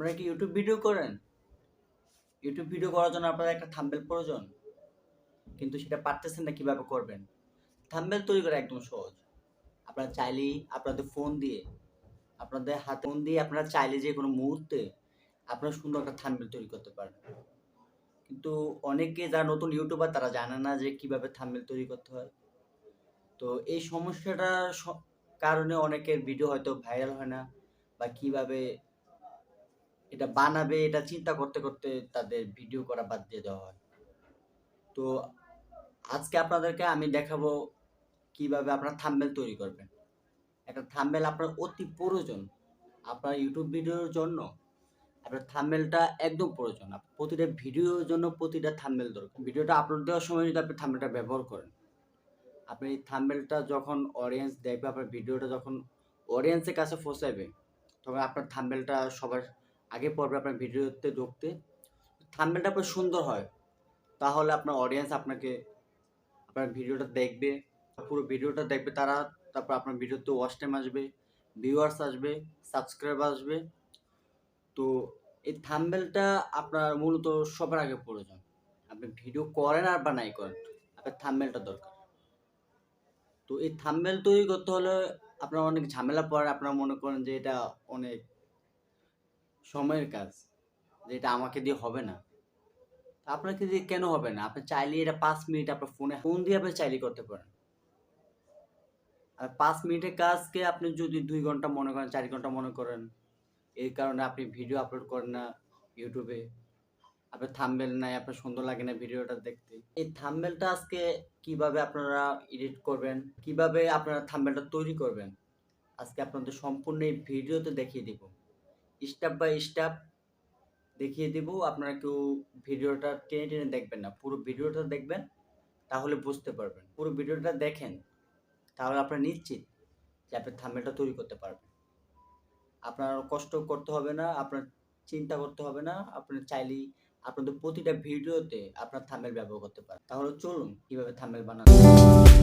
আপনারা কি YouTube video করেন? ইউটিউব ভিডিও করার জন্য আপনার একটা থাম্বনেল প্রয়োজন, কিন্তু সেটা পারতেছেন না কিভাবে করবেন। থাম্বনেল তৈরি করা একদম সহজ। আপনারা চাইলেই আপনাদের ফোন দিয়ে, আপনাদের হাতে ফোন দিয়ে আপনারা চাইলে যে কোনো মুহূর্তে আপনারা সুন্দর একটা থাম্বনেল তৈরি করতে পারেন। কিন্তু অনেকে যারা নতুন ইউটিউবার তারা জানে না যে কিভাবে থাম্বনেল তৈরি করতে হয়। তো এই সমস্যাটার কারণে অনেকের ভিডিও হয়তো ভাইরাল হয় না, বা কিভাবে এটা বানাবে এটা চিন্তা করতে করতে তাদের ভিডিও করা বাদ দিয়ে দেওয়া হয়। তো আজকে আপনাদেরকে আমি দেখাবো কিভাবে আপনারা থাম্বনেল তৈরি করবেন। একটা থাম্বনেল আপনার অতি প্রয়োজন। আপনার ইউটিউব ভিডিওর জন্য আপনার থাম্বনেলটা একদম প্রয়োজন। প্রতিটা ভিডিওর জন্য প্রতিটা থাম্বনেল দরকার। ভিডিওটা আপলোড দেওয়ার সময় যদি আপনি থাম্বনেলটা ব্যবহার করেন, আপনি থাম্বনেলটা যখন অডিয়েন্স দেখবে, আপনার ভিডিওটা যখন অডিয়েন্সের কাছে পৌঁছাবে, তখন আপনার থাম্বনেলটা সবার আগে পড়বে আপনার ভিডিওতে ঢুকতে। থাম্বনেলটা আপনার সুন্দর হয়, তাহলে আপনার অডিয়েন্স আপনার ভিডিওটা দেখবে, পুরো ভিডিওটা দেখবে তারা। তারপর আপনার ভিডিওতে ওয়াচ টাইম আসবে, ভিউয়ার্স আসবে, সাবস্ক্রাইবার আসবে। তো এই থাম্বনেলটা আপনার মূলত সবার আগে প্রয়োজন। আপনি ভিডিও করেন আর বা নাই করেন, আপনার থাম্বনেলটা দরকার। তো এই থাম্বনেল তৈরি করতে হলে আপনার অনেক ঝামেলা পড়ে। আপনারা মনে করেন যে এটা অনেক সময়ের কাজ, যে এটা আমাকে দিয়ে হবে না। আপনাকে দিয়ে কেন হবে না? আপনি চাইলে এটা 5 মিনিট আপনার ফোন দিয়ে আপনি চাইলে করতে পারেন। আর 5 মিনিটের কাজকে আপনি যদি 2 ঘন্টা মনে করেন, 4 ঘন্টা মনে করেন, এই কারণে আপনি ভিডিও আপলোড করেন না ইউটিউবে, আপনার থাম্বনেল নাই, আপনার সুন্দর লাগে না ভিডিওটা দেখতে। এই থাম্বনেলটা আজকে কিভাবে আপনারা এডিট করবেন, কিভাবে আপনারা থাম্বনেলটা তৈরি করবেন, আজকে আপনাদের সম্পূর্ণ এই ভিডিওতে দেখিয়ে দিব। স্টেপ বাই স্টেপ দেখিয়ে দিব। আপনারা কেউ ভিডিওটা টেনে টেনে দেখবেন না, পুরো ভিডিওটা দেখবেন, তাহলে বুঝতে পারবেন। পুরো ভিডিওটা দেখেন, তাহলে আপনারা নিশ্চিত যে আপনি থাম্বনেলটা তৈরি করতে পারবেন। আপনার কষ্ট করতে হবে না, আপনার চিন্তা করতে হবে না। আপনি চাইলেই আপনাদের প্রতিটা ভিডিওতে আপনার থাম্বনেল ব্যবহার করতে পারেন। তাহলে চলুন কিভাবে থাম্বনেল বানানো যায়।